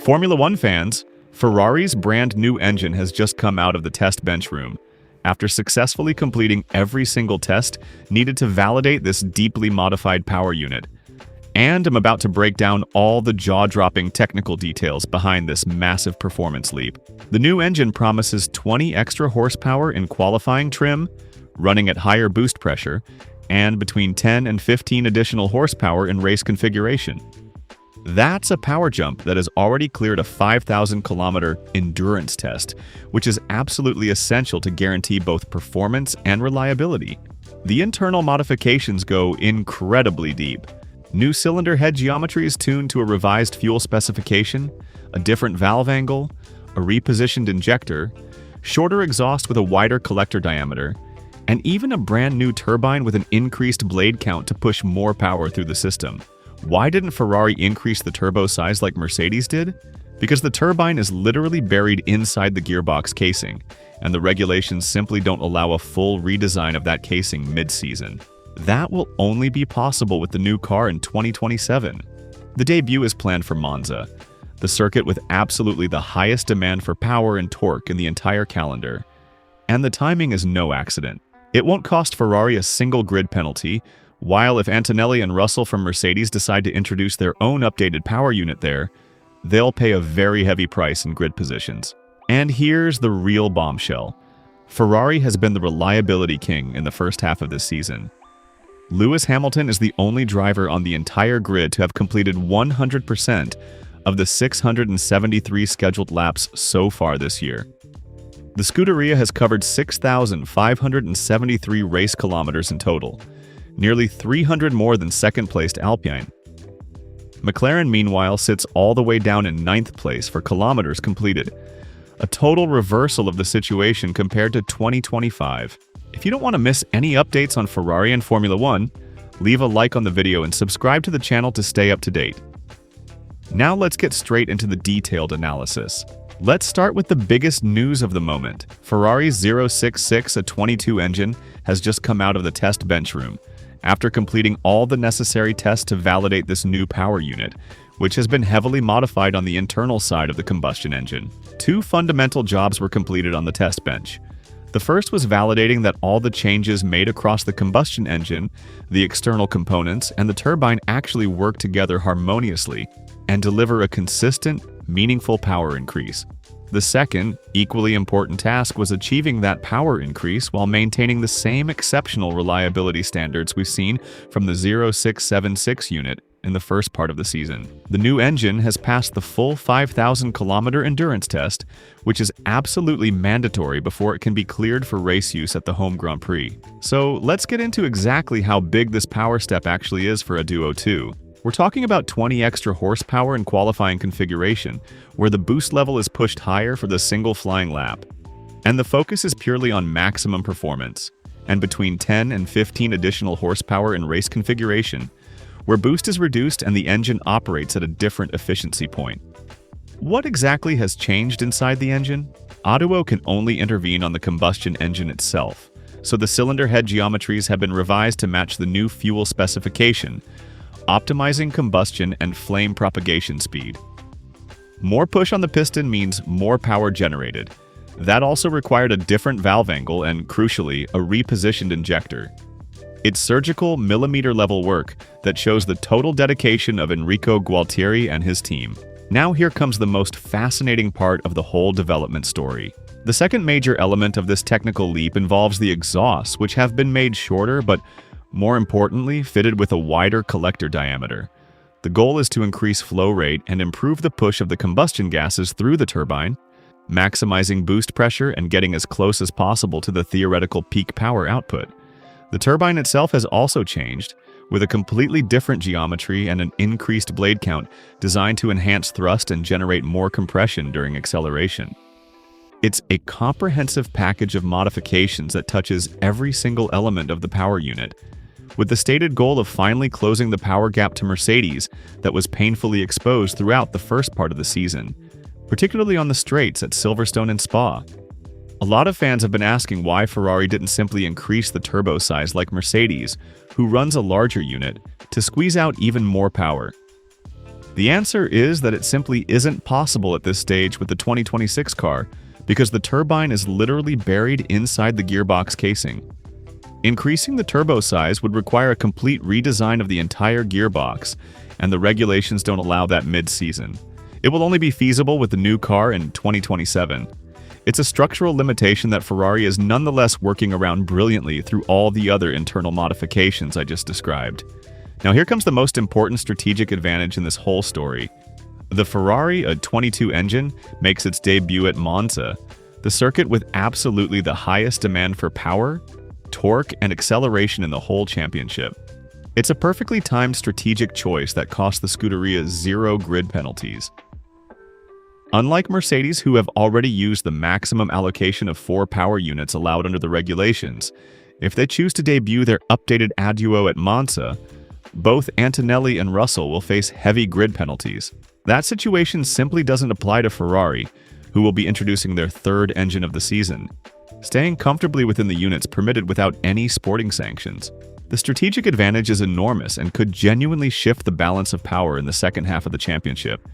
Formula One fans, Ferrari's brand new engine has just come out of the test bench room after successfully completing every single test needed to validate this deeply modified power unit. And I'm about to break down all the jaw-dropping technical details behind this massive performance leap. The new engine promises 20 extra horsepower in qualifying trim, running at higher boost pressure, and between 10 and 15 additional horsepower in race configuration. That's a power jump that has already cleared a 5,000-kilometer endurance test, which is absolutely essential to guarantee both performance and reliability. The internal modifications go incredibly deep. New cylinder head geometries tuned to a revised fuel specification, a different valve angle, a repositioned injector, shorter exhaust with a wider collector diameter, and even a brand new turbine with an increased blade count to push more power through the system. Why didn't Ferrari increase the turbo size like Mercedes did? Because the turbine is literally buried inside the gearbox casing, and the regulations simply don't allow a full redesign of that casing mid-season. That will only be possible with the new car in 2027. The debut is planned for Monza, the circuit with absolutely the highest demand for power and torque in the entire calendar. And the timing is no accident. It won't cost Ferrari a single grid penalty, while if Antonelli and Russell from Mercedes decide to introduce their own updated power unit there, they'll pay a very heavy price in grid positions. And here's the real bombshell. Ferrari has been the reliability king in the first half of this season. Lewis Hamilton is the only driver on the entire grid to have completed 100% of the 673 scheduled laps so far this year. The Scuderia has covered 6,573 race kilometers in total, nearly 300 more than second-placed Alpine. McLaren, meanwhile, sits all the way down in 9th place for kilometers completed, a total reversal of the situation compared to 2025. If you don't want to miss any updates on Ferrari and Formula One, leave a like on the video and subscribe to the channel to stay up to date. Now let's get straight into the detailed analysis. Let's start with the biggest news of the moment. Ferrari's 066-22 engine has just come out of the test bench room, after completing all the necessary tests to validate this new power unit, which has been heavily modified on the internal side of the combustion engine. Two fundamental jobs were completed on the test bench. The first was validating that all the changes made across the combustion engine, the external components, and the turbine actually work together harmoniously and deliver a consistent, meaningful power increase. The second, equally important task was achieving that power increase while maintaining the same exceptional reliability standards we've seen from the 0676 unit in the first part of the season. The new engine has passed the full 5,000-kilometer endurance test, which is absolutely mandatory before it can be cleared for race use at the home Grand Prix. So let's get into exactly how big this power step actually is for Aduo 2. We're talking about 20 extra horsepower in qualifying configuration, where the boost level is pushed higher for the single flying lap. And the focus is purely on maximum performance, and between 10 and 15 additional horsepower in race configuration, where boost is reduced and the engine operates at a different efficiency point. What exactly has changed inside the engine? Aduo can only intervene on the combustion engine itself, so the cylinder head geometries have been revised to match the new fuel specification, optimizing combustion and flame propagation speed. More push on the piston means more power generated. That also required a different valve angle and, crucially, a repositioned injector. It's surgical, millimeter-level work that shows the total dedication of Enrico Gualtieri and his team. Now here comes the most fascinating part of the whole development story. The second major element of this technical leap involves the exhausts, which have been made shorter but, more importantly, fitted with a wider collector diameter. The goal is to increase flow rate and improve the push of the combustion gases through the turbine, maximizing boost pressure and getting as close as possible to the theoretical peak power output. The turbine itself has also changed, with a completely different geometry and an increased blade count designed to enhance thrust and generate more compression during acceleration. It's a comprehensive package of modifications that touches every single element of the power unit, with the stated goal of finally closing the power gap to Mercedes that was painfully exposed throughout the first part of the season, particularly on the straights at Silverstone and Spa. A lot of fans have been asking why Ferrari didn't simply increase the turbo size like Mercedes, who runs a larger unit, to squeeze out even more power. The answer is that it simply isn't possible at this stage with the 2026 car because the turbine is literally buried inside the gearbox casing. Increasing the turbo size would require a complete redesign of the entire gearbox, and the regulations don't allow that mid-season. It will only be feasible with the new car in 2027. It's a structural limitation that Ferrari is nonetheless working around brilliantly through all the other internal modifications I just described. Now here comes the most important strategic advantage in this whole story. The Ferrari A22 engine makes its debut at Monza, the circuit with absolutely the highest demand for power, torque, and acceleration in the whole championship. It's a perfectly timed strategic choice that cost the Scuderia 0 grid penalties. Unlike Mercedes, who have already used the maximum allocation of 4 power units allowed under the regulations, if they choose to debut their updated Aduo at Monza, both Antonelli and Russell will face heavy grid penalties. That situation simply doesn't apply to Ferrari, who will be introducing their 3rd engine of the season, staying comfortably within the units permitted without any sporting sanctions. The strategic advantage is enormous and could genuinely shift the balance of power in the second half of the championship,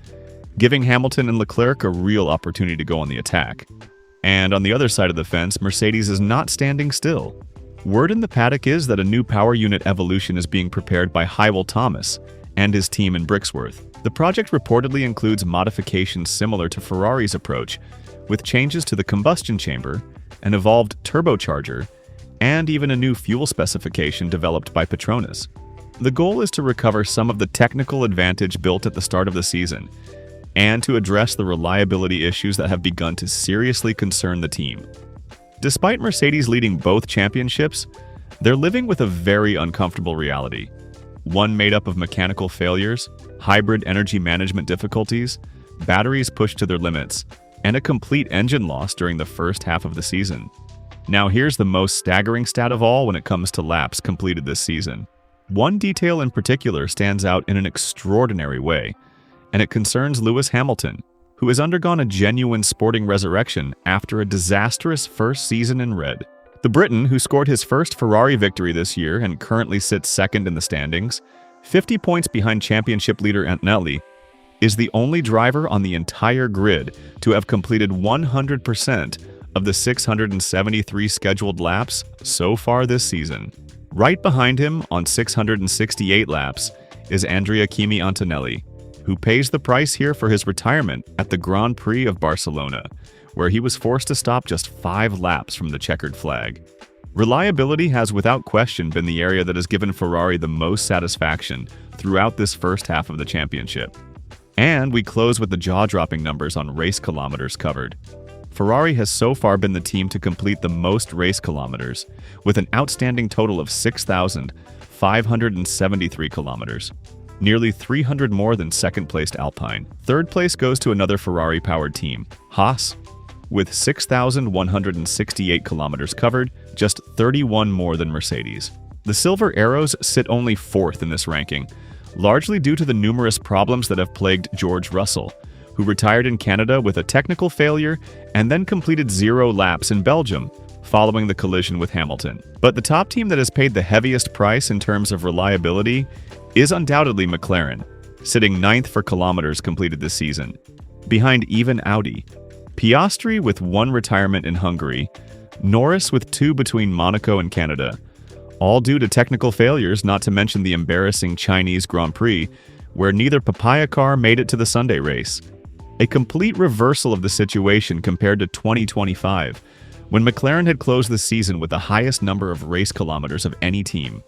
giving Hamilton and Leclerc a real opportunity to go on the attack. And on the other side of the fence, Mercedes is not standing still. Word in the paddock is that a new power unit evolution is being prepared by Hywel Thomas and his team in Brixworth. The project reportedly includes modifications similar to Ferrari's approach, with changes to the combustion chamber, an evolved turbocharger, and even a new fuel specification developed by Petronas. The goal is to recover some of the technical advantage built at the start of the season, and to address the reliability issues that have begun to seriously concern the team. Despite Mercedes leading both championships, they're living with a very uncomfortable reality. One made up of mechanical failures, hybrid energy management difficulties, batteries pushed to their limits, and a complete engine loss during the first half of the season. Now here's the most staggering stat of all when it comes to laps completed this season. One detail in particular stands out in an extraordinary way, and it concerns Lewis Hamilton, who has undergone a genuine sporting resurrection after a disastrous first season in red. The Briton, who scored his first Ferrari victory this year and currently sits second in the standings, 50 points behind championship leader Antonelli, is the only driver on the entire grid to have completed 100% of the 673 scheduled laps so far this season. Right behind him on 668 laps is Andrea Kimi Antonelli, who pays the price here for his retirement at the Grand Prix of Barcelona, where he was forced to stop just 5 laps from the checkered flag. Reliability has without question been the area that has given Ferrari the most satisfaction throughout this first half of the championship. And we close with the jaw-dropping numbers on race kilometers covered. Ferrari has so far been the team to complete the most race kilometers, with an outstanding total of 6,573 kilometers. Nearly 300 more than second-placed Alpine. Third place goes to another Ferrari-powered team, Haas, with 6,168 kilometers covered, just 31 more than Mercedes. The Silver Arrows sit only 4th in this ranking, largely due to the numerous problems that have plagued George Russell, who retired in Canada with a technical failure and then completed 0 laps in Belgium, following the collision with Hamilton. But the top team that has paid the heaviest price in terms of reliability is undoubtedly McLaren, sitting 9th for kilometers completed this season, behind even Audi, Piastri with 1 retirement in Hungary, Norris with 2 between Monaco and Canada, all due to technical failures, not to mention the embarrassing Chinese Grand Prix, where neither Papaya car made it to the Sunday race. A complete reversal of the situation compared to 2025, when McLaren had closed the season with the highest number of race kilometers of any team.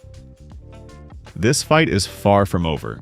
This fight is far from over,